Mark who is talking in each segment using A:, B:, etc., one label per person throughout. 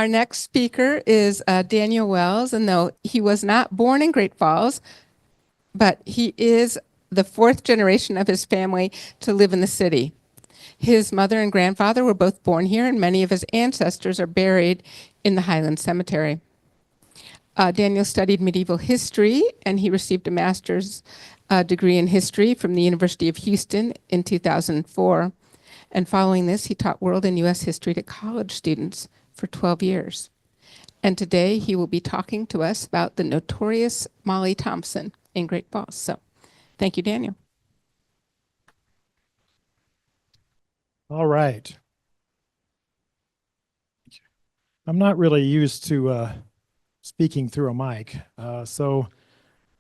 A: Our next speaker is Daniel Wells, and though he was not born in Great Falls, but he is the fourth generation of his family to live in the city. His mother and grandfather were both born here, and many of his ancestors are buried in the Highland Cemetery. Daniel studied medieval history, and he received a master's degree in history from the University of Houston in 2004. And following this, he taught world and U.S. history to college students for 12 years. And today he will be talking to us about the notorious Mollie Thompson in Great Falls. So thank you, Daniel.
B: All right. I'm not really used to speaking through a mic, so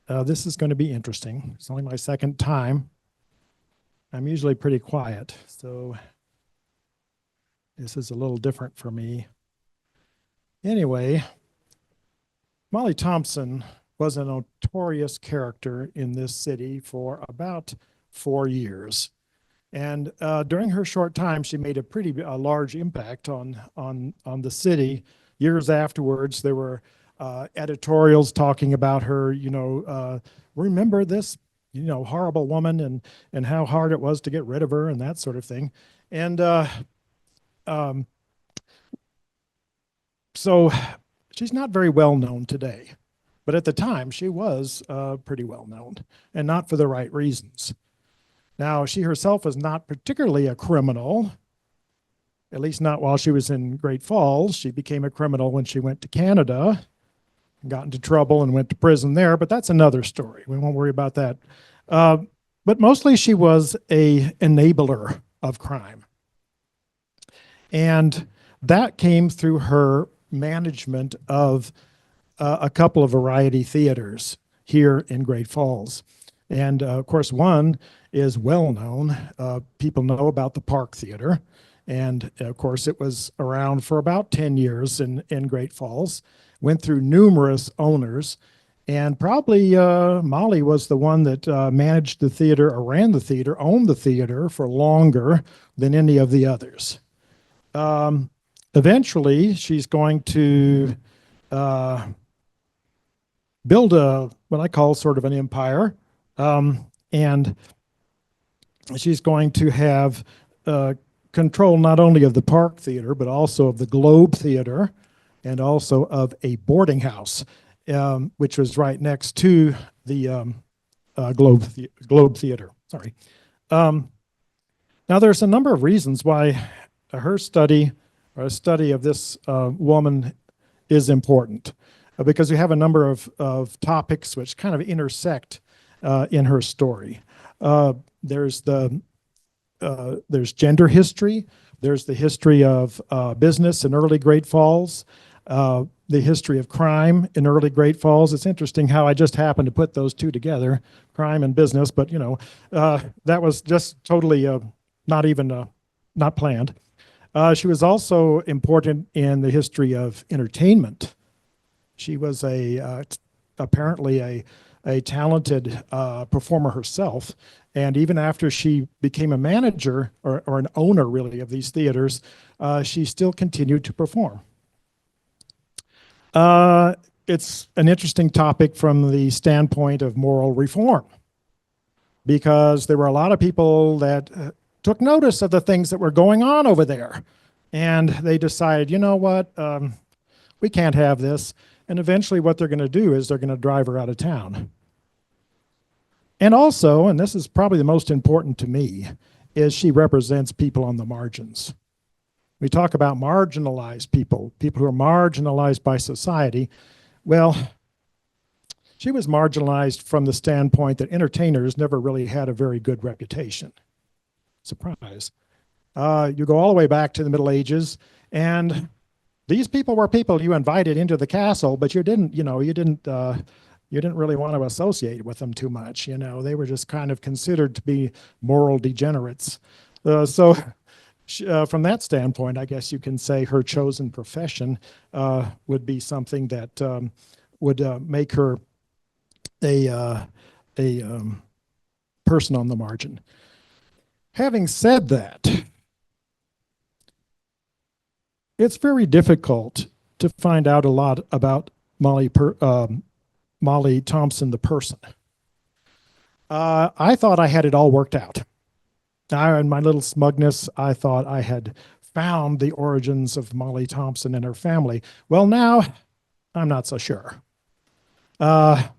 B: this is going to be interesting. It's only my second time. I'm usually pretty quiet, so this is a little different for me. Anyway, Mollie Thompson was a notorious character in this city for about 4 years. And during her short time, she made a pretty large impact on the city. Years afterwards, there were editorials talking about her, remember this, horrible woman and how hard it was to get rid of her and that sort of thing. And so she's not very well known today, but at the time she was pretty well known, and not for the right reasons. Now, she herself was not particularly a criminal, at least not while she was in Great Falls. She became a criminal when she went to Canada, got into trouble and went to prison there, but that's another story. We won't worry about that. But mostly she was an enabler of crime. And that came through her management of a couple of variety theaters here in Great Falls. And of course, one is well known. People know about the Park Theater. And of course, it was around for about 10 years in Great Falls, went through numerous owners. And probably Mollie was the one that managed the theater, or ran the theater, owned the theater for longer than any of the others. Eventually, she's going to build what I call sort of an empire. And she's going to have control not only of the Park Theater, but also of the Globe Theater and also of a boarding house, which was right next to the Globe Theater. Sorry. Now, there's a number of reasons why her study, or a study of this woman, is important, because we have a number of topics which kind of intersect in her story. There's gender history. There's the history of business in early Great Falls. The history of crime in early Great Falls. It's interesting how I just happened to put those two together, crime and business, but that was just totally not planned. She was also important in the history of entertainment. She was apparently a talented performer herself. And even after she became a manager or an owner, really, of these theaters, she still continued to perform. It's an interesting topic from the standpoint of moral reform, because there were a lot of people that took notice of the things that were going on over there. And they decided, you know what, we can't have this. And eventually what they're going to do is they're going to drive her out of town. And also, and this is probably the most important to me, is she represents people on the margins. We talk about marginalized people, people who are marginalized by society. Well, she was marginalized from the standpoint that entertainers never really had a very good reputation. Surprise. You go all the way back to the Middle Ages, and these people were people you invited into the castle, but you didn't really want to associate with them too much. They were just kind of considered to be moral degenerates. So from that standpoint, I guess you can say her chosen profession would be something that would make her a person on the margin. Having said that, it's very difficult to find out a lot about Mollie Thompson, the person. I thought I had it all worked out. In my little smugness, I thought I had found the origins of Mollie Thompson and her family. Well, now I'm not so sure. For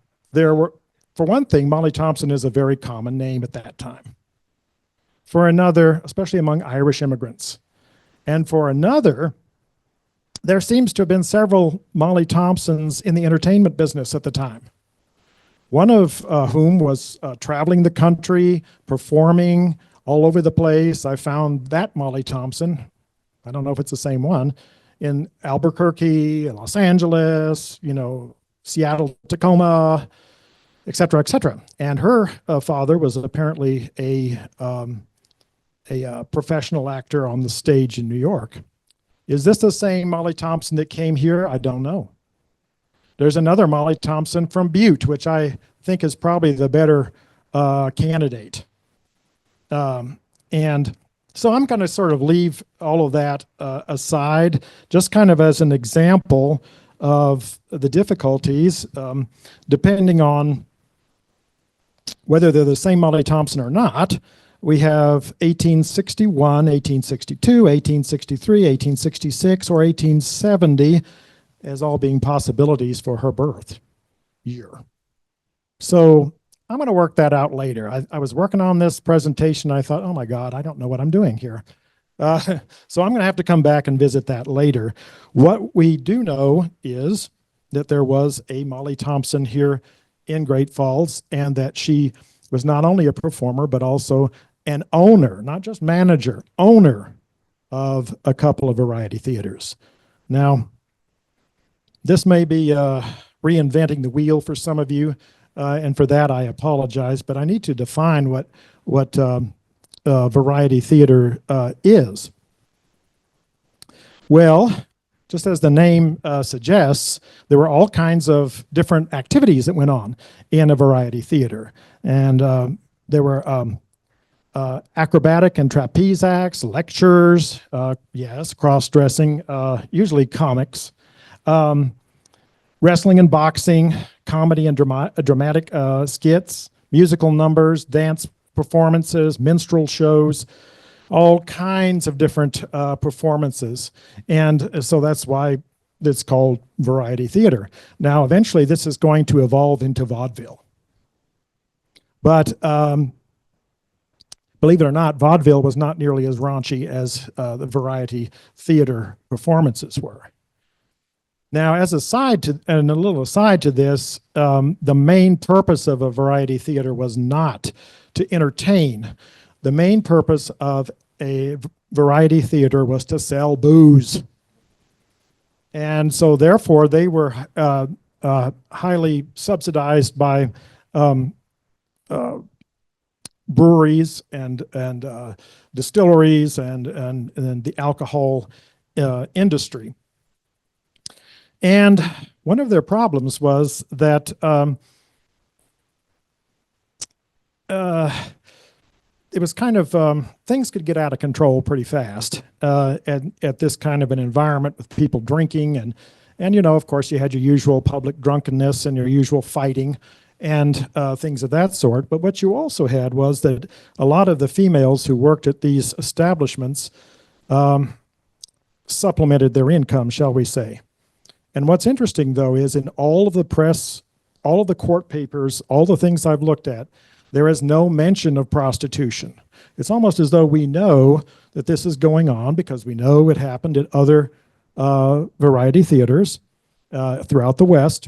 B: one thing, Mollie Thompson is a very common name at that time. For another, especially among Irish immigrants. And for another, there seems to have been several Mollie Thompsons in the entertainment business at the time. One of whom was traveling the country, performing all over the place. I found that Mollie Thompson, I don't know if it's the same one, in Albuquerque, Los Angeles, Seattle, Tacoma, et cetera, et cetera. And her father was apparently a professional actor on the stage in New York. Is this the same Mollie Thompson that came here? I don't know. There's another Mollie Thompson from Butte, which I think is probably the better candidate. And so I'm going to sort of leave all of that aside, just kind of as an example of the difficulties, depending on whether they're the same Mollie Thompson or not. We have 1861, 1862, 1863, 1866, or 1870 as all being possibilities for her birth year. So I'm going to work that out later. I was working on this presentation. I thought, oh my God, I don't know what I'm doing here. So I'm going to have to come back and visit that later. What we do know is that there was a Mollie Thompson here in Great Falls, and that she was not only a performer, but also an owner, not just manager, owner of a couple of variety theaters. Now, this may be reinventing the wheel for some of you, and for that I apologize, but I need to define what variety theater is. Well, just as the name suggests, there were all kinds of different activities that went on in a variety theater. And there were acrobatic and trapeze acts, lectures, yes, cross-dressing, usually comics, wrestling and boxing, comedy and dramatic skits, musical numbers, dance performances, minstrel shows, all kinds of different performances. And so that's why it's called variety theater. Now, eventually, this is going to evolve into vaudeville. But believe it or not, vaudeville was not nearly as raunchy as the variety theater performances were. Now, as a little aside to this, the main purpose of a variety theater was not to entertain. The main purpose of a variety theater was to sell booze. And so therefore they were highly subsidized by breweries and distilleries and the alcohol industry. And one of their problems was that it was kind of, things could get out of control pretty fast at this kind of an environment with people drinking. And of course, you had your usual public drunkenness and your usual fighting and things of that sort. But what you also had was that a lot of the females who worked at these establishments supplemented their income, shall we say. And what's interesting, though, is in all of the press, all of the court papers, all the things I've looked at, there is no mention of prostitution. It's almost as though we know that this is going on because we know it happened at other variety theaters throughout the West.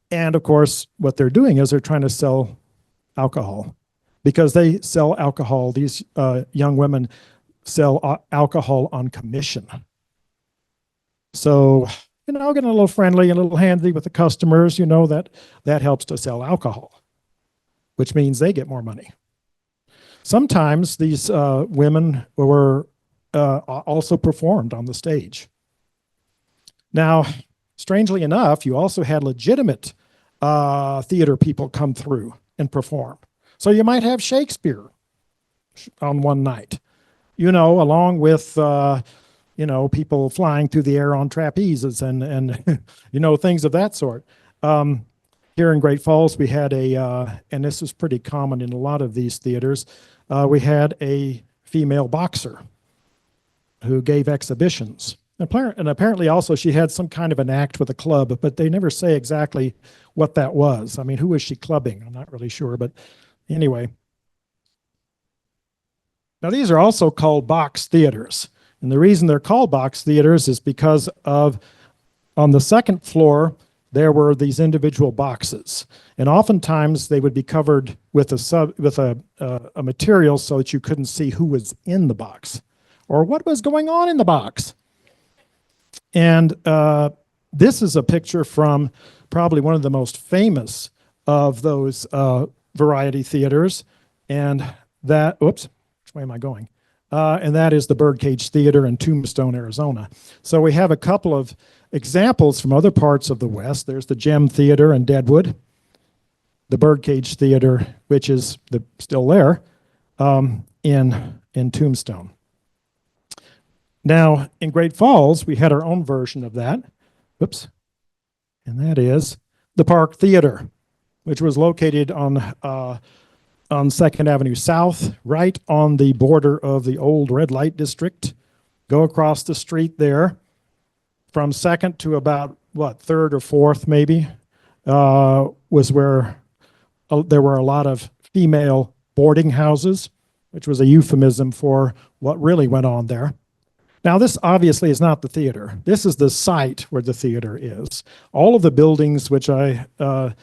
B: And of course, what they're doing is they're trying to sell alcohol because they sell alcohol. These young women sell alcohol on commission. So, getting a little friendly, a little handy with the customers, that helps to sell alcohol, which means they get more money. Sometimes these women were also performed on the stage. Now, strangely enough, you also had legitimate theater people come through and perform. So you might have Shakespeare on one night, along with people flying through the air on trapezes and things of that sort. Here in Great Falls, we had and this is pretty common in a lot of these theaters, we had a female boxer who gave exhibitions. And apparently also she had some kind of an act with a club, but they never say exactly what that was. I mean, who was she clubbing? I'm not really sure, but anyway. Now, these are also called box theaters. And the reason they're called box theaters is because on the second floor, there were these individual boxes. And oftentimes they would be covered with a material so that you couldn't see who was in the box or what was going on in the box. And this is a picture from probably one of the most famous of those variety theaters. And that, oops, which way am I going? And that is the Birdcage Theater in Tombstone, Arizona. So we have a couple of examples from other parts of the West. There's the Gem Theater in Deadwood, the Birdcage Theater, which is still there, in Tombstone. Now, in Great Falls, we had our own version of that. Whoops. And that is the Park Theater, which was located on 2nd Avenue South, right on the border of the old red light district. Go across the street there from 2nd to about, 3rd or 4th maybe, was where there were a lot of female boarding houses, which was a euphemism for what really went on there. Now, this obviously is not the theater. This is the site where the theater is. All of the buildings which I talk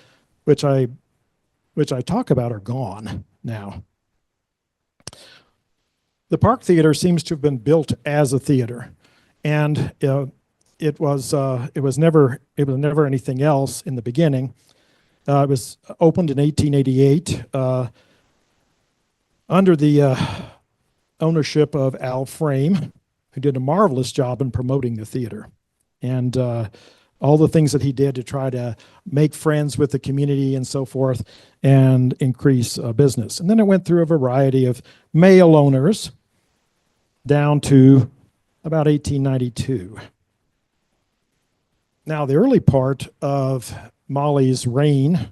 B: about are gone now. The Park Theater seems to have been built as a theater, and it was never anything else in the beginning. It was opened in 1888 under the ownership of Al Frame, who did a marvelous job in promoting the theater. And all the things that he did to try to make friends with the community and so forth and increase business. And then it went through a variety of male owners down to about 1892. Now, the early part of Mollie's reign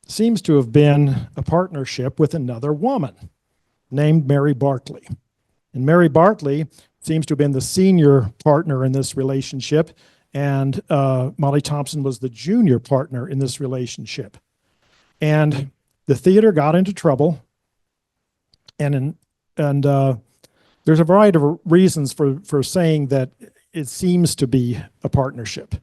B: seems to have been a partnership with another woman named Mary Bartley. And Mary Bartley seems to have been the senior partner in this relationship, and Mollie Thompson was the junior partner in this relationship. And the theater got into trouble, and there's a variety of reasons for saying that it seems to be a partnership,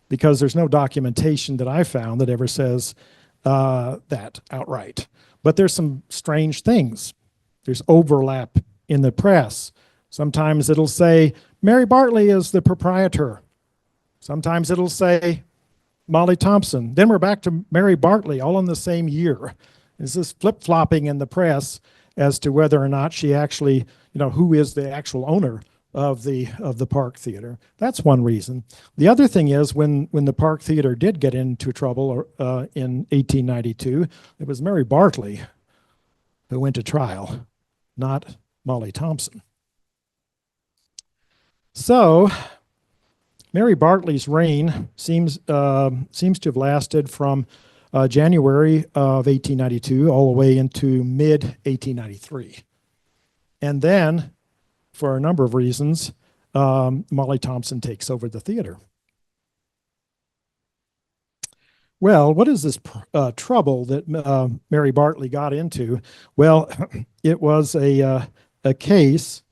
B: because there's no documentation that I found that ever says that outright. But there's some strange things. There's overlap in the press. Sometimes it'll say Mary Bartley is the proprietor. Sometimes it'll say Mollie Thompson. Then we're back to Mary Bartley, all in the same year. There's this flip-flopping in the press as to whether or not she actually, who is the actual owner of the Park Theater. That's one reason. The other thing is when the Park Theater did get into trouble in 1892, it was Mary Bartley who went to trial, not Mollie Thompson. So Mary Bartley's reign seems to have lasted from January of 1892 all the way into mid-1893. And then, for a number of reasons, Mollie Thompson takes over the theater. Well, what is this trouble that Mary Bartley got into? Well, it was a case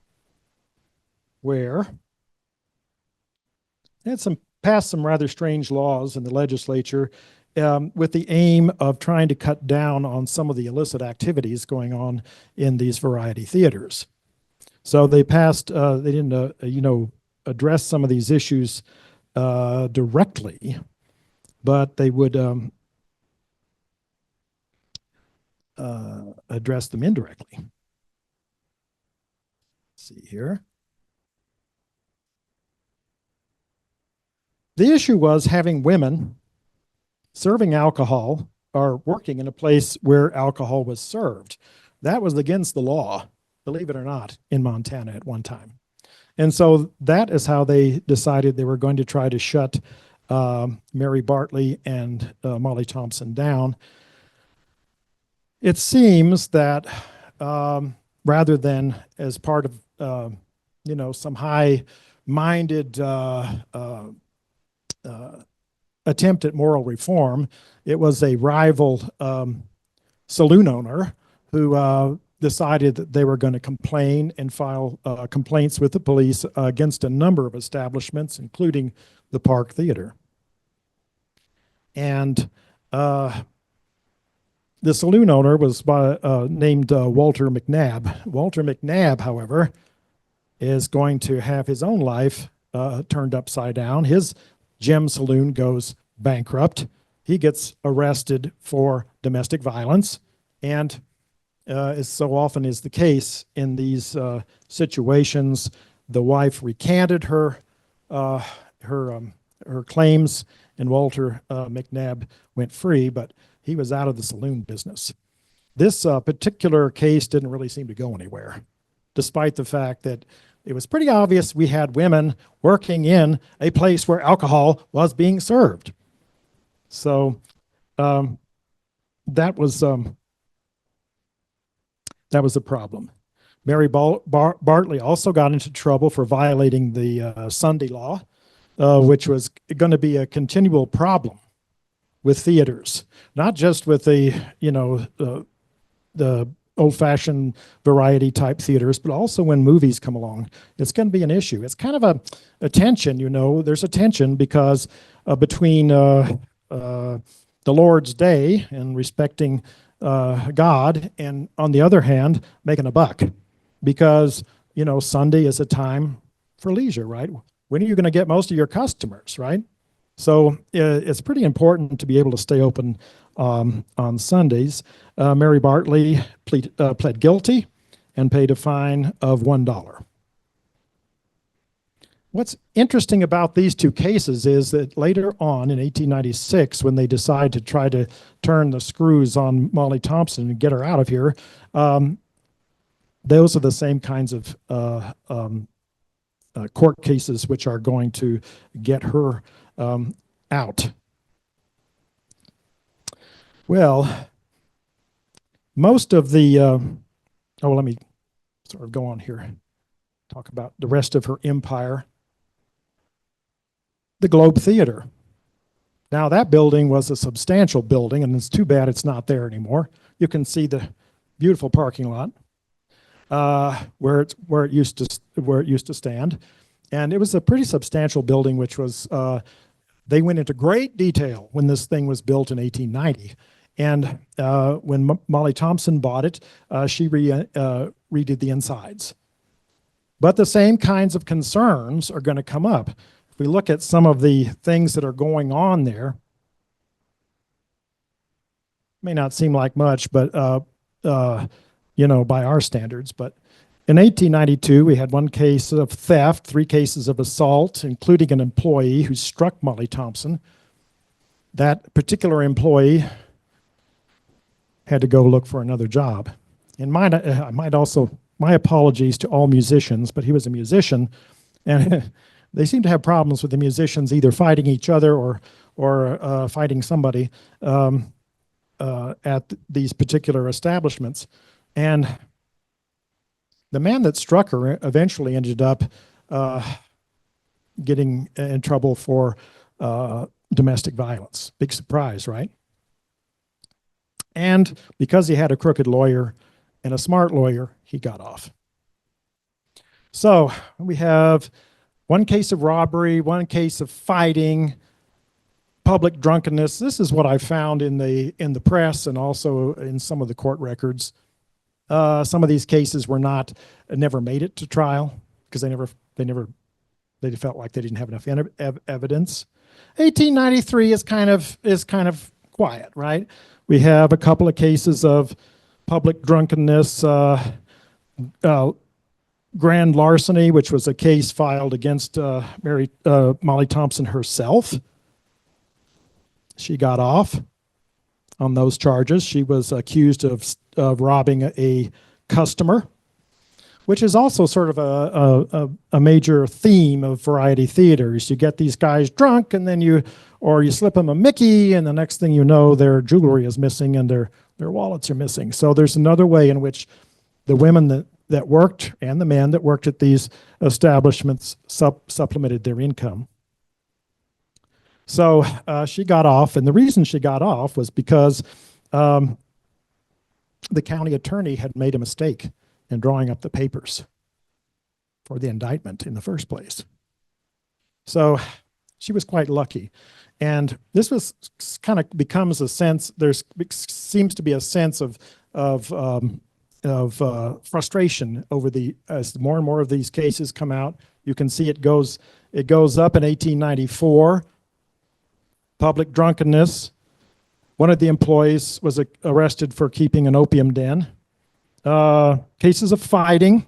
B: where they had passed some rather strange laws in the legislature with the aim of trying to cut down on some of the illicit activities going on in these variety theaters. So they passed, they didn't, address some of these issues directly, but they would address them indirectly. Let's see here. The issue was having women serving alcohol or working in a place where alcohol was served. That was against the law, believe it or not, in Montana at one time. And so that is how they decided they were going to try to shut Mary Bartley and Mollie Thompson down. It seems that rather than as part of some high-minded attempt at moral reform, it was a rival saloon owner who decided that they were going to complain and file complaints with the police against a number of establishments, including the Park Theater. And the saloon owner was named Walter McNabb. Walter McNabb, however, is going to have his own life turned upside down. His gem saloon goes bankrupt. He gets arrested for domestic violence, and as so often is the case in these situations, the wife recanted her claims, and Walter McNabb went free, but he was out of the saloon business. This particular case didn't really seem to go anywhere, despite the fact that it was pretty obvious we had women working in a place where alcohol was being served. So that was a problem. Mary Bartley also got into trouble for violating the Sunday law, which was going to be a continual problem with theaters, not just with the old-fashioned variety type theaters, but also when movies come along. It's going to be an issue. It's kind of a tension, there's a tension because between the Lord's Day and respecting God, and on the other hand, making a buck, because Sunday is a time for leisure, right? When are you going to get most of your customers, right? So it's pretty important to be able to stay open on Sundays. Mary Bartley pled guilty and paid a fine of $1. What's interesting about these two cases is that later on in 1896, when they decide to try to turn the screws on Mollie Thompson and get her out of here, those are the same kinds of court cases which are going to get her out. Well, most of the, let me sort of go on here, talk about the rest of her empire. The Globe Theater. Now that building was a substantial building, and it's too bad it's not there anymore. You can see the beautiful parking lot where it used to stand, and it was a pretty substantial building, which was they went into great detail when this thing was built in 1890. And when Mollie Thompson bought it, she redid the insides. But the same kinds of concerns are going to come up. If we look at some of the things that are going on there, may not seem like much, but by our standards. But in 1892, we had one case of theft, 3 cases of assault, including an employee who struck Mollie Thompson. That particular employee had to go look for another job. And my apologies to all musicians, but he was a musician, and they seem to have problems with the musicians either fighting each other or fighting somebody at these particular establishments. And the man that struck her eventually ended up getting in trouble for domestic violence. Big surprise, right? And because he had a crooked lawyer and a smart lawyer, he got off. So we have one case of robbery, one case of fighting, public drunkenness. This is what I found in the press and also in some of the court records. Some of these cases never made it to trial because they felt like they didn't have enough evidence. 1893 is kind of quiet, right? We have a couple of cases of public drunkenness, grand larceny, which was a case filed against Mollie Thompson herself. She got off on those charges. She was accused of robbing a customer. which is also sort of a major theme of variety theaters. You get these guys drunk, and then you slip them a Mickey, and the next thing you know, their jewelry is missing and their wallets are missing. So there's another way in which the women that worked and the men that worked at these establishments supplemented their income. So she got off, and the reason she got off was because the county attorney had made a mistake in drawing up the papers for the indictment in the first place. So she was quite lucky. And this was kind of becomes a sense, seems to be a sense of frustration over as more and more of these cases come out. You can see it goes up in 1894. Public drunkenness. One of the employees was arrested for keeping an opium den. Cases of fighting.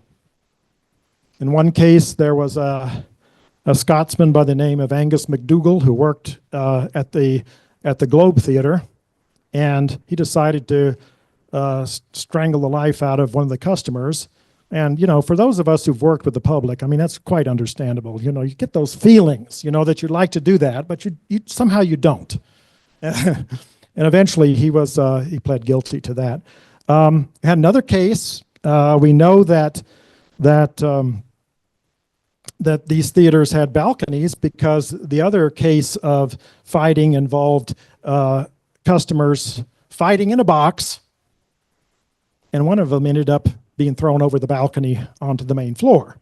B: In one case, there was a Scotsman by the name of Angus MacDougall who worked at the Globe Theatre, and he decided to strangle the life out of one of the customers. And, for those of us who've worked with the public, I mean, that's quite understandable. You get those feelings, that you'd like to do that, but you somehow you don't. And eventually he pled guilty to that. Had another case. We know that these theaters had balconies because the other case of fighting involved customers fighting in a box, and one of them ended up being thrown over the balcony onto the main floor.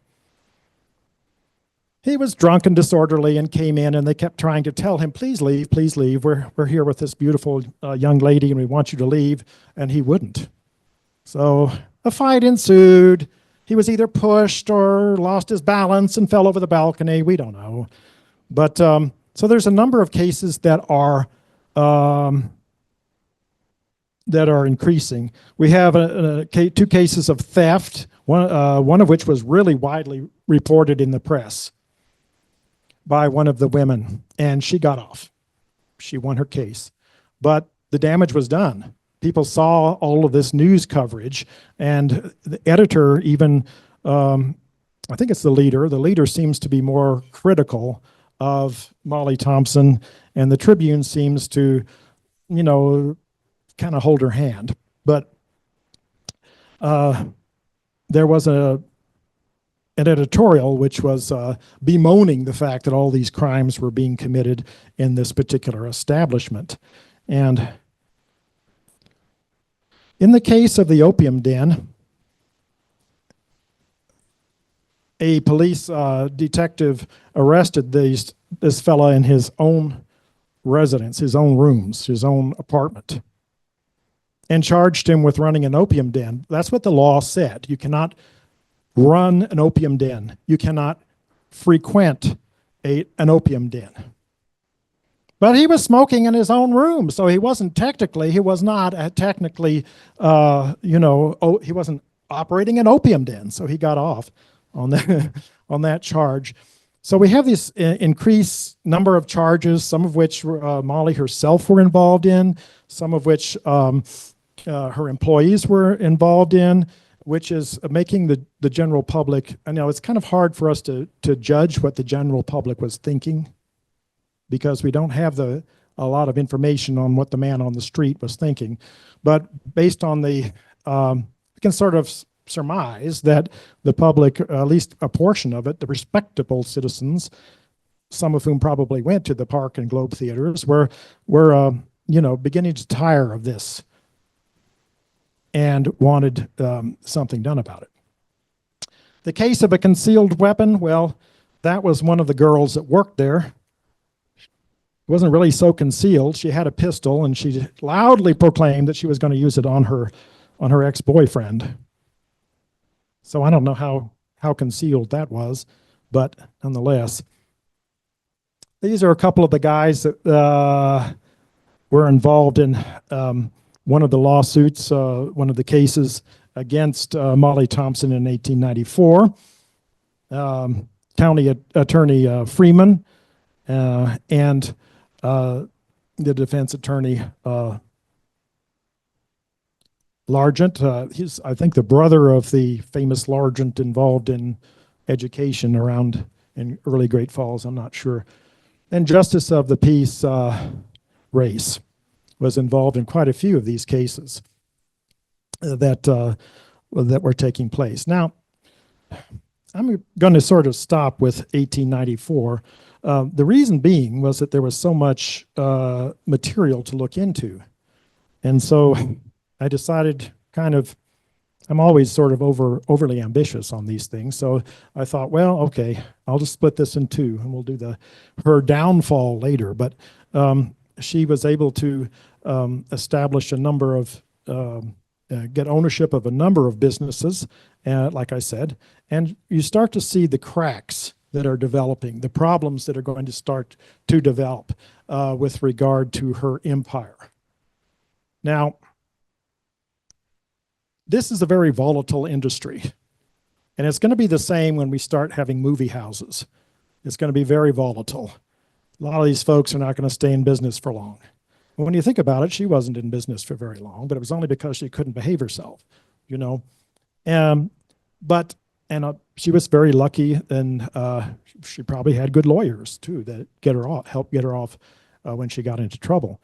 B: He was drunk and disorderly and came in, and they kept trying to tell him, please leave, please leave. We're here with this beautiful young lady, and we want you to leave. And he wouldn't. So a fight ensued. He was either pushed or lost his balance and fell over the balcony. We don't know. But so there's a number of cases that are increasing. We have two cases of theft, one of which was really widely reported in the press by one of the women, and she got off. She won her case. But the damage was done. People saw all of this news coverage, and the editor even, I think it's the leader seems to be more critical of Mollie Thompson, and the Tribune seems to, kind of hold her hand. But there was an editorial which was bemoaning the fact that all these crimes were being committed in this particular establishment. And in the case of the opium den, a police detective arrested this fella in his own residence, his own rooms, his own apartment, and charged him with running an opium den. That's what the law said. You cannot run an opium den. You cannot frequent an opium den. But he was smoking in his own room, so he was not technically, he wasn't operating an opium den, so he got off on that charge. So we have this increased number of charges, some of which Mollie herself were involved in, some of which her employees were involved in, which is making the general public, I know it's kind of hard for us to judge what the general public was thinking, because we don't have a lot of information on what the man on the street was thinking. But based on we can sort of surmise that the public, at least a portion of it, the respectable citizens, some of whom probably went to the Park and Globe theaters, were beginning to tire of this and wanted something done about it. The case of a concealed weapon, well, that was one of the girls that worked there. It wasn't really so concealed. She had a pistol, and she loudly proclaimed that she was going to use it on her ex-boyfriend. So I don't know how concealed that was, but nonetheless. These are a couple of the guys that were involved in one of the lawsuits, one of the cases against Mollie Thompson in 1894. County Attorney Freeman and the defense attorney Largent. He's, I think, the brother of the famous Largent involved in education around in early Great Falls. I'm not sure. And Justice of the Peace Race was involved in quite a few of these cases that were taking place. Now, I'm going to sort of stop with 1894. The reason being was that there was so much material to look into. And so I decided I'm always sort of overly ambitious on these things. So I thought, well, okay, I'll just split this in two and we'll do her downfall later. But she was able to establish a number of, get ownership of a number of businesses, like I said, and you start to see the cracks that are developing, the problems that are going to start to develop with regard to her empire. Now, this is a very volatile industry, and it's going to be the same when we start having movie houses. It's going to be very volatile. A lot of these folks are not going to stay in business for long. And when you think about it, she wasn't in business for very long, but it was only because she couldn't behave herself, you know. She was very lucky, and she probably had good lawyers too that helped get her off when she got into trouble.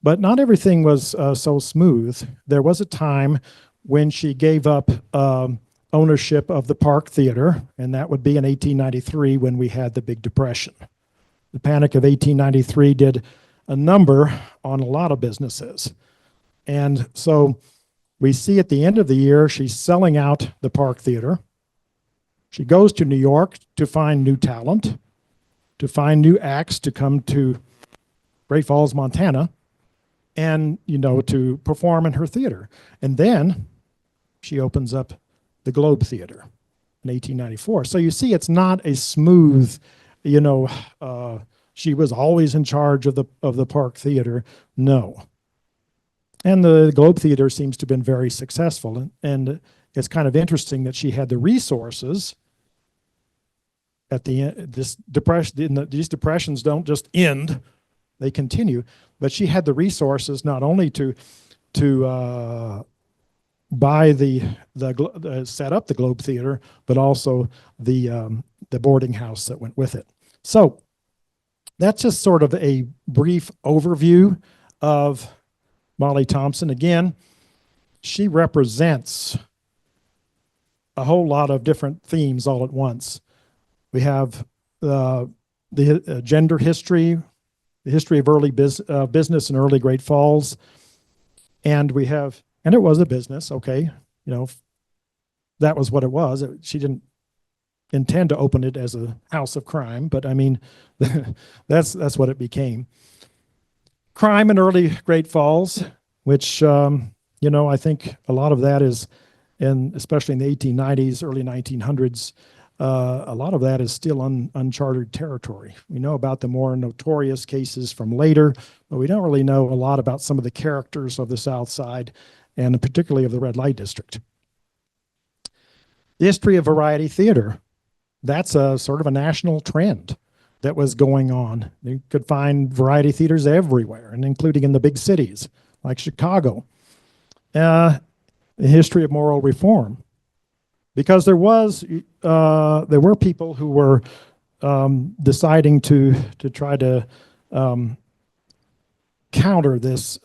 B: But not everything was so smooth. There was a time when she gave up ownership of the Park Theater, and that would be in 1893 when we had the Big Depression. The Panic of 1893 did a number on a lot of businesses. And so we see at the end of the year, she's selling out the Park Theater. She goes to New York to find new talent, to find new acts to come to Great Falls, Montana, and, to perform in her theater. And then she opens up the Globe Theater in 1894. So you see, it's not a smooth, she was always in charge of the Park Theater. No. And the Globe Theater seems to have been very successful. And it's kind of interesting that she had the resources at the end. These depressions don't just end, they continue. But she had the resources not only to buy set up the Globe Theater, but also the boarding house that went with it. So that's just sort of a brief overview of Mollie Thompson. Again, she represents a whole lot of different themes all at once. We have the gender history, the history of early business in early Great Falls, and it was a business, okay, that was what it was. She didn't intend to open it as a house of crime, but I mean, that's what it became. Crime in early Great Falls, which, I think a lot of that is, especially in the 1890s, early 1900s, a lot of that is still uncharted territory. We know about the more notorious cases from later, but we don't really know a lot about some of the characters of the South Side, and particularly of the Red Light District. The history of variety theater, that's a sort of a national trend that was going on. You could find variety theaters everywhere, and including in the big cities like Chicago. The history of moral reform, because there were people who were deciding to try to counter this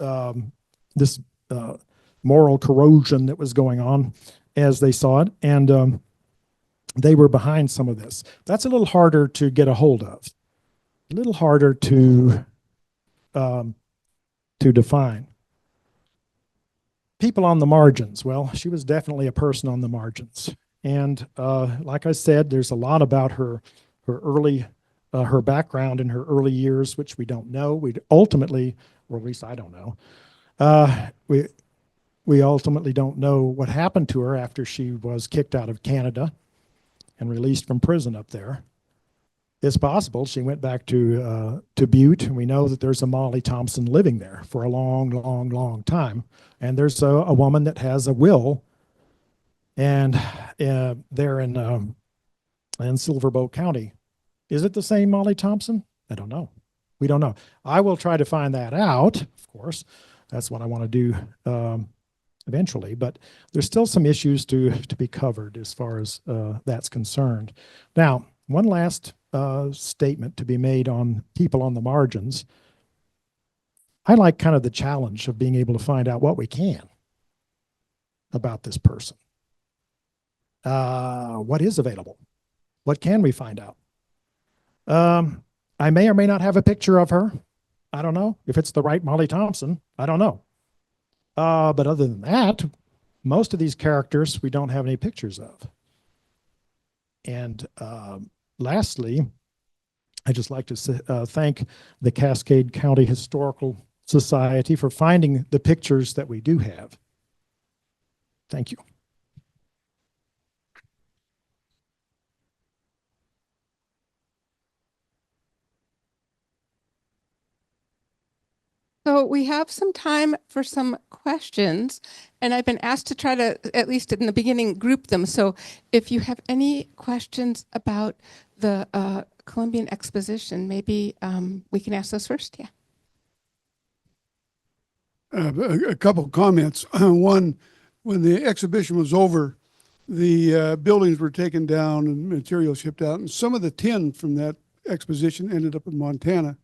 B: moral corrosion that was going on as they saw it, and they were behind some of this. That's a little harder to get a hold of, a little harder to define. People on the margins. Well, she was definitely a person on the margins. And like I said, there's a lot about her early, her background in her early years, which we don't know. We ultimately, or at least I don't know, we ultimately don't know what happened to her after she was kicked out of Canada and released from prison up there. It's possible she went back to Butte, and we know that there's a Mollie Thompson living there for a long, long, long time. And there's a woman that has a will, and there in Silverbow County. Is it the same Mollie Thompson? I don't know. We don't know. I will try to find that out, of course. That's what I want to do eventually, but there's still some issues to be covered as far as that's concerned. Now, one last statement to be made on people on the margins. I like kind of the challenge of being able to find out what we can about this person. What is available? What can we find out? I may or may not have a picture of her. I don't know. If it's the right Mollie Thompson, I don't know. But other than that, most of these characters we don't have any pictures of. And lastly, I'd just like to thank the Cascade County Historical Society for finding the pictures that we do have. Thank you.
A: So we have some time for some questions, and I've been asked to try to, at least in the beginning, group them. So if you have any questions about the Columbian Exposition, maybe we can ask those first. Yeah.
C: A couple of comments. One, when the exhibition was over, the buildings were taken down and material shipped out, and some of the tin from that exposition ended up in Montana.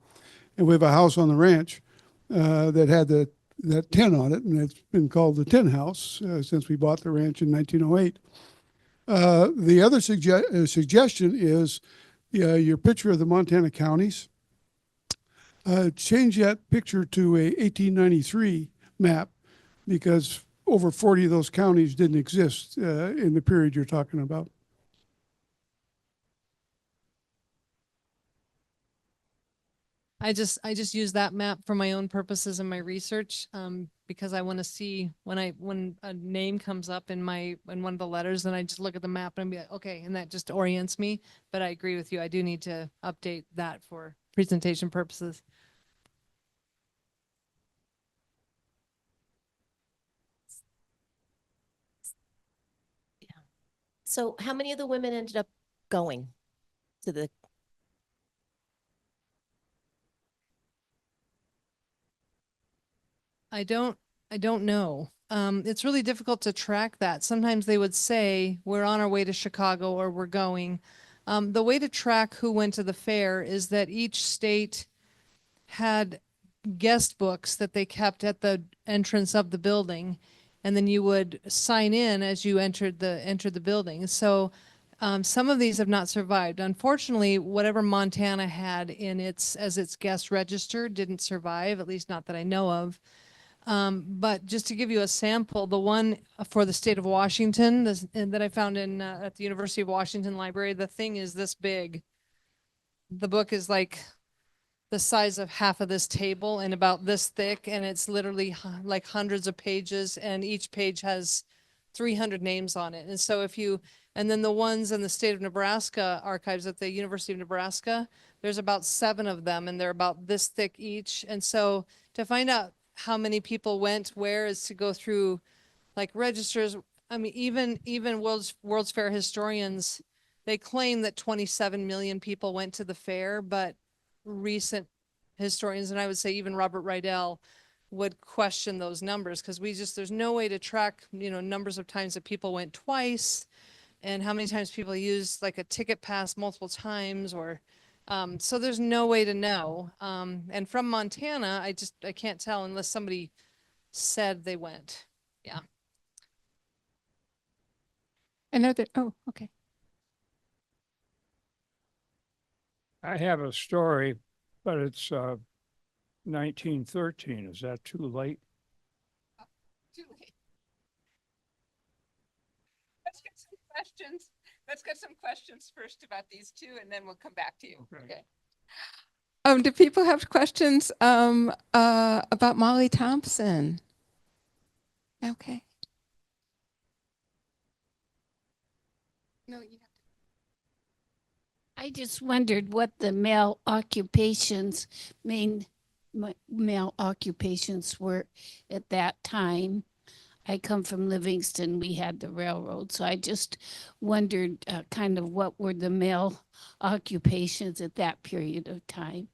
C: And we have a house on the ranch that had that tin on it, and it's been called the Tin House since we bought the ranch in 1908. The other suggestion is your picture of the Montana counties. Change that picture to a 1893 map, because over 40 of those counties didn't exist in the period you're talking about.
D: I just use that map for my own purposes and my research, because I want to see when a name comes up in one of the letters, then I just look at the map and be like, okay, and that just orients me. But I agree with you. I do need to update that for presentation purposes.
E: So how many of the women ended up going to the?
D: I don't know. It's really difficult to track that. Sometimes they would say we're on our way to Chicago or we're going. The way to track who went to the fair is that each state had guest books that they kept at the entrance of the building, and then you would sign in as you entered the building. So some of these have not survived. Unfortunately, whatever Montana had as its guest register didn't survive, at least not that I know of. But just to give you a sample, the one for the state of Washington that I found at the University of Washington Library, the thing is this big. The book is like the size of half of this table and about this thick, and it's literally like hundreds of pages, and each page has 300 names on it. And so and then the ones in the state of Nebraska archives at the University of Nebraska, there's about 7 of them, and they're about this thick each. And so to find out how many people went where is to go through like registers. I mean, even World's Fair historians, they claim that 27 million people went to the fair, but recent historians, and I would say even Robert Rydell, would question those numbers, because there's no way to track, numbers of times that people went twice and how many times people used like a ticket pass multiple times, or so there's no way to know. And from Montana, I can't tell unless somebody said they went. Yeah.
A: I know that. Oh, okay.
F: I have a story, but it's 1913. Is that too late?
A: Too late. Let's get some questions. Let's get some questions first about these two, and then we'll come back to you. Okay. Do people have questions about Mollie Thompson? Okay. No, you have to.
G: I just wondered what the main male occupations were at that time. I come from Livingston. We had the railroad. So I just wondered kind of what were the male occupations at that period of time.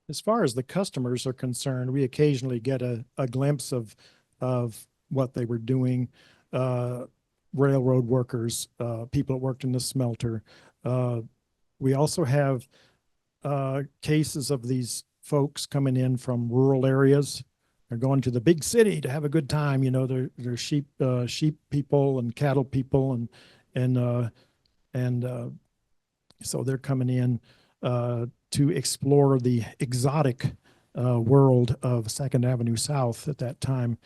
B: As far as the customers are concerned, we occasionally get a glimpse of what they were doing. Railroad workers, people that worked in the smelter. We also have cases of these folks coming in from rural areas. They're going to the big city to have a good time. You know, they're sheep people and cattle people, and so they're coming in to explore the exotic world of Second Avenue South at that time,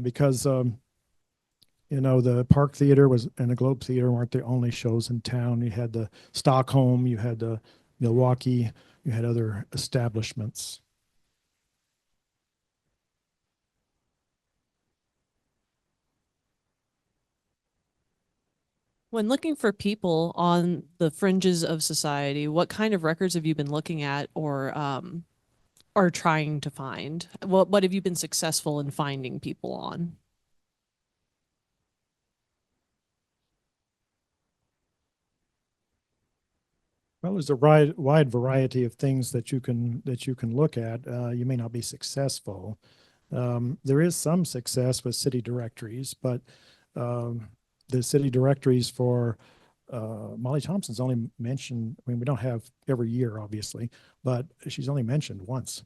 B: because you know, the Park Theater was and the Globe Theater weren't the only shows in town. You had the Stockholm, you had the Milwaukee, you had other establishments.
H: When looking for people on the fringes of society, what kind of records have you been looking at or are trying to find? What have you been successful in finding people on?
B: Well, there's a wide variety of things that you can look at. You may not be successful. There is some success with city directories, but the city directories for Mollie Thompson's only mentioned. I mean, we don't have every year, obviously, but she's only mentioned once.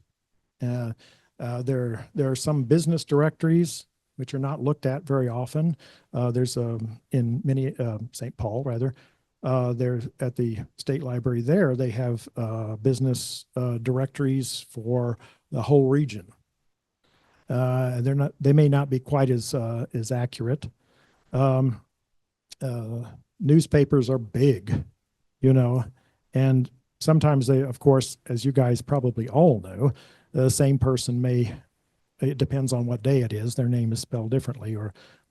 B: There are some business directories which are not looked at very often. There's in St. Paul rather. There at the state library there, they have business directories for the whole region. They may not be quite as accurate. Newspapers are big, you know, and sometimes they, of course, as you guys probably all know, the same person it depends on what day it is, their name is spelled differently,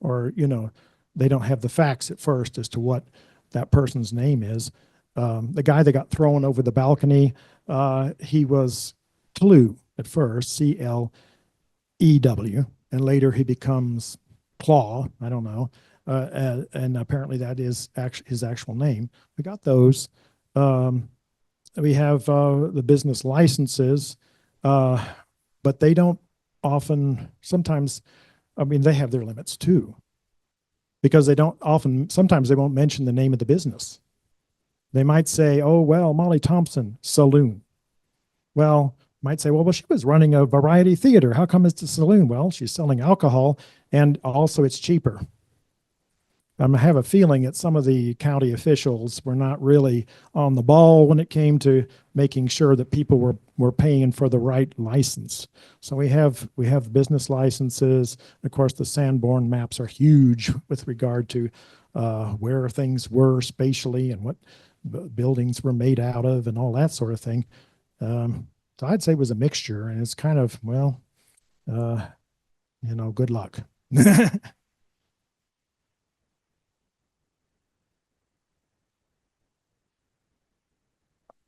B: or you know, they don't have the facts at first as to what that person's name is. The guy that got thrown over the balcony, he was Clew at first, CLEW, and later he becomes Claw. I don't know, and apparently that is his actual name. We got those. We have the business licenses, but they don't often. Sometimes, I mean, they have their limits too, because sometimes they won't mention the name of the business. They might say, oh, well, Mollie Thompson Saloon. Well, might say, well, she was running a variety theater. How come it's a saloon? Well, she's selling alcohol, and also it's cheaper. I have a feeling that some of the county officials were not really on the ball when it came to making sure that people were paying for the right license. So we have business licenses. Of course, the Sanborn maps are huge with regard to where things were spatially and what buildings were made out of and all that sort of thing. So I'd say it was a mixture, and it's kind of, well, you know, good luck.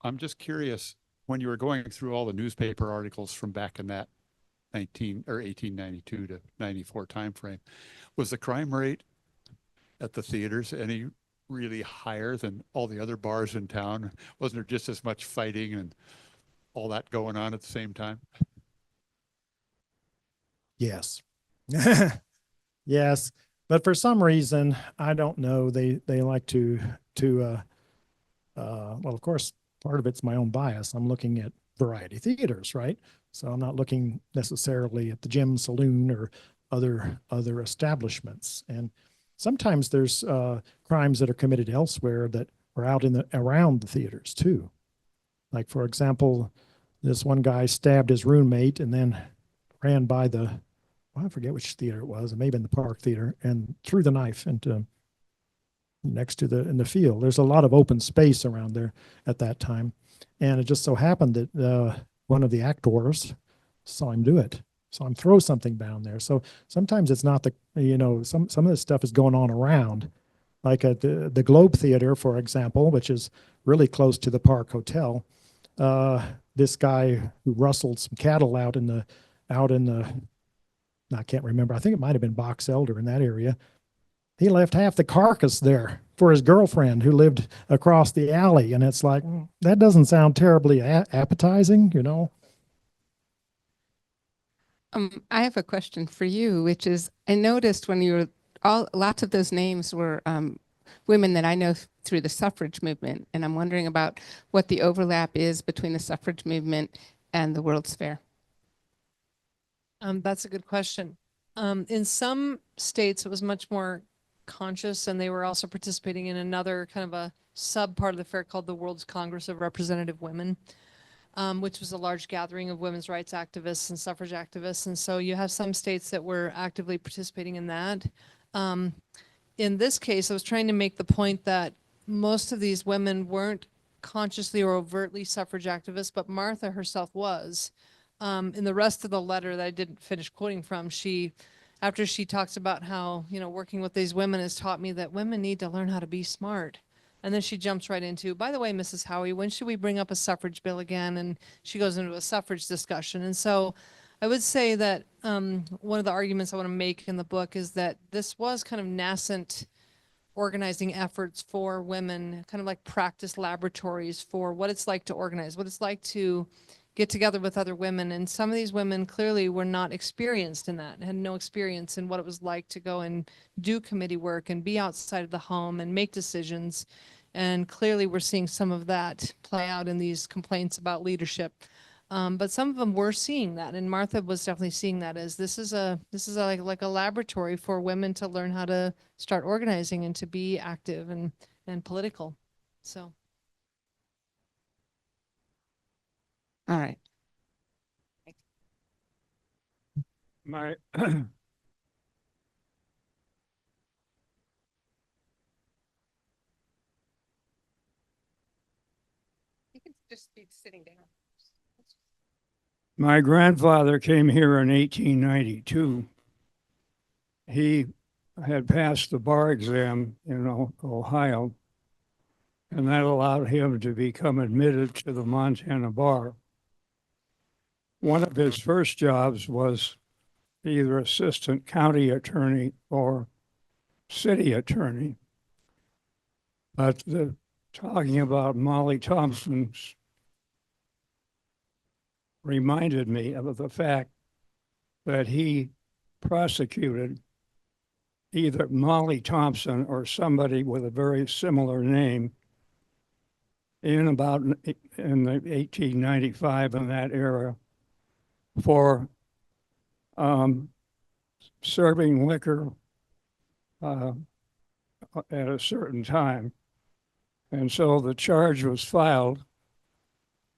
I: I'm just curious, when you were going through all the newspaper articles from back in that 1892 to 94 timeframe, was the crime rate at the theaters any really higher than all the other bars in town? Wasn't there just as much fighting and all that going on at the same time?
B: Yes. Yes. But for some reason, I don't know, they like to well, of course, part of it's my own bias. I'm looking at variety theaters, right? So I'm not looking necessarily at the gym, saloon, or other establishments. And sometimes there's crimes that are committed elsewhere that are out around the theaters too. Like, for example, this one guy stabbed his roommate and then ran by I forget which theater it was, it may have been the Park Theater, and threw the knife into next to in the field. There's a lot of open space around there at that time. And it just so happened that one of the actors saw him do it, saw him throw something down there. So sometimes it's not some of this stuff is going on around. Like at the Globe Theater, for example, which is really close to the Park Hotel. This guy who rustled some cattle out in the, I can't remember, I think it might have been Box Elder in that area. He left half the carcass there for his girlfriend who lived across the alley. And it's like, that doesn't sound terribly appetizing, you know?
A: I have a question for you, which is I noticed when you were lots of those names were women that I know through the suffrage movement, and I'm wondering about what the overlap is between the suffrage movement and the World's Fair.
D: That's a good question. In some states, it was much more conscious, and they were also participating in another kind of a sub part of the fair called the World's Congress of Representative Women, which was a large gathering of women's rights activists and suffrage activists. And so you have some states that were actively participating in that. In this case, I was trying to make the point that most of these women weren't consciously or overtly suffrage activists, but Martha herself was. In the rest of the letter that I didn't finish quoting from, after she talks about how, working with these women has taught me that women need to learn how to be smart. And then she jumps right into, by the way, Mrs. Howie, when should we bring up a suffrage bill again? And she goes into a suffrage discussion. And so I would say that one of the arguments I want to make in the book is that this was kind of nascent organizing efforts for women, kind of like practice laboratories for what it's like to organize, what it's like to get together with other women. And some of these women clearly were not experienced in that, had no experience in what it was like to go and do committee work and be outside of the home and make decisions. And clearly we're seeing some of that play out in these complaints about leadership. But some of them were seeing that, and Martha was definitely seeing that as this is like a laboratory for women to learn how to start organizing and to be active and political. So.
A: All right.
F: My,
A: You can just be sitting down.
F: my grandfather came here in 1892. He had passed the bar exam in Ohio, and that allowed him to become admitted to the Montana bar. One of his first jobs was either assistant county attorney or city attorney. But talking about Mollie Thompson reminded me of the fact that he prosecuted either Mollie Thompson or somebody with a very similar name in the 1895 in that era for serving liquor at a certain time. And so the charge was filed,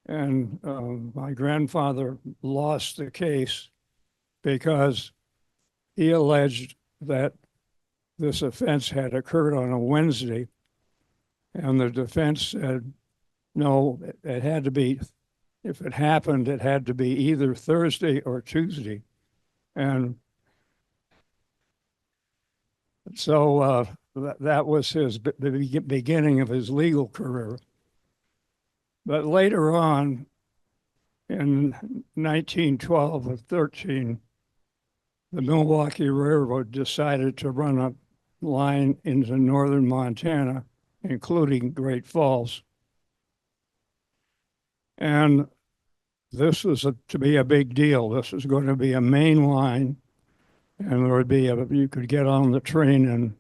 F: and my grandfather lost the case because he alleged that this offense had occurred on a Wednesday, and the defense said, no, it had to be, if it happened, it had to be either Thursday or Tuesday. And so that was the beginning of his legal career. But later on, in 1912 or 13, the Milwaukee Railroad decided to run a line into northern Montana, including Great Falls. And this was to be a big deal. This was going to be a main line, and there would be you could get on the train in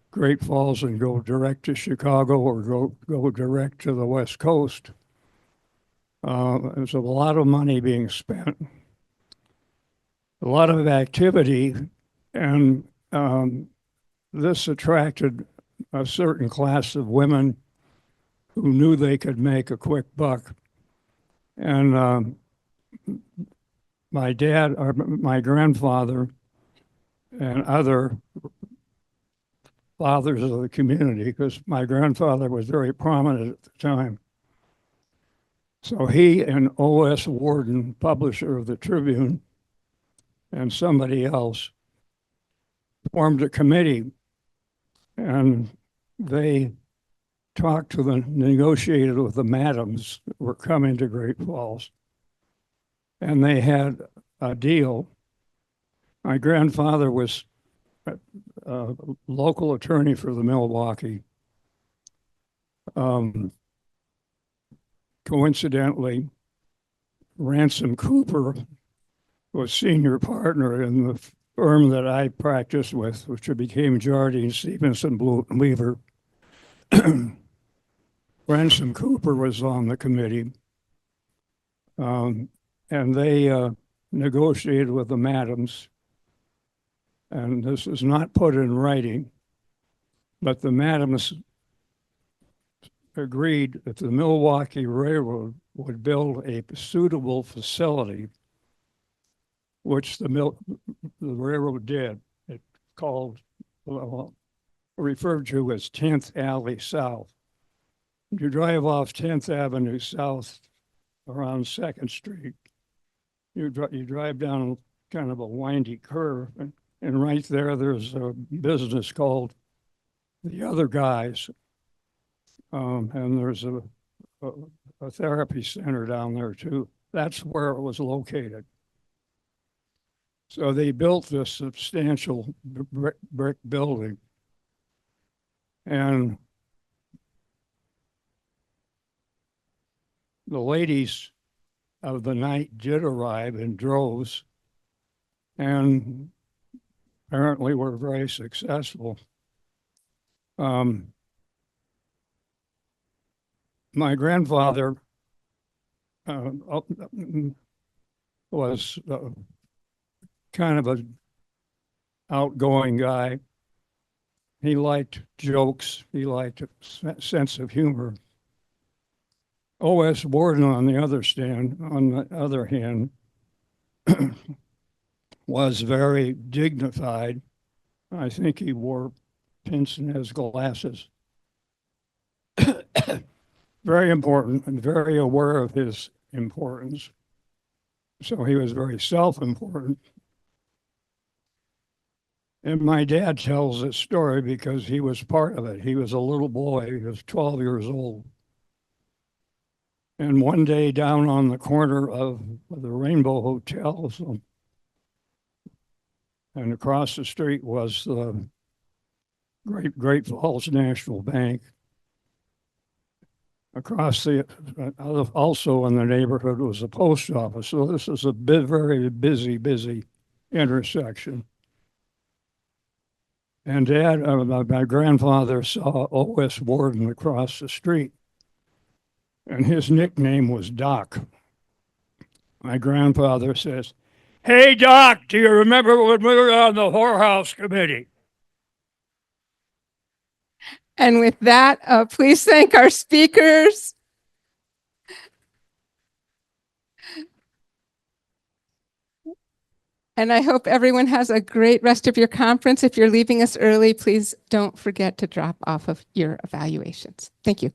F: Great Falls and go direct to Chicago or go direct to the West Coast. There's a lot of money being spent, a lot of activity, and this attracted a certain class of women who knew they could make a quick buck. And my dad, or my grandfather, and other fathers of the community, because my grandfather was very prominent at the time. So he and O.S. Warden, publisher of the Tribune, and somebody else formed a committee, and they negotiated with the madams that were coming to Great Falls. And they had a deal. My grandfather was a local attorney for the Milwaukee. Coincidentally, Ransom Cooper was senior partner in the firm that I practiced with, which became Jardine, Stevenson, Weaver. Ransom Cooper was on the committee. And they negotiated with the Madams. And this is not put in writing, but the Madams agreed that the Milwaukee Railroad would build a suitable facility, which the railroad did. It called, referred to as 10th Alley South. You drive off 10th Avenue South around 2nd Street. You drive down kind of a windy curve, and right there's a business called The Other Guys. And there's a therapy center down there too. That's where it was located. So they built this substantial brick building. And the ladies of the night did arrive in droves and apparently were very successful. My grandfather was kind of an outgoing guy. He liked jokes. He liked a sense of humor. O.S. Warden, on the other hand, was very dignified. I think he wore pince-nez glasses. Very important and very aware of his importance. So he was very self-important. And my dad tells this story because he was part of it. He was a little boy. He was 12 years old. And one day down on the corner of the Rainbow Hotels and across the street was the Great Falls National Bank. Across also in the neighborhood was a post office. So this is a very busy intersection. And my grandfather saw O.S. Warden across the street, and his nickname was Doc. My grandfather says, "Hey, Doc, do you remember when we were on the whorehouse committee?"
A: And with that, please thank our speakers. And I hope everyone has a great rest of your conference. If you're leaving us early, please don't forget to drop off of your evaluations. Thank you.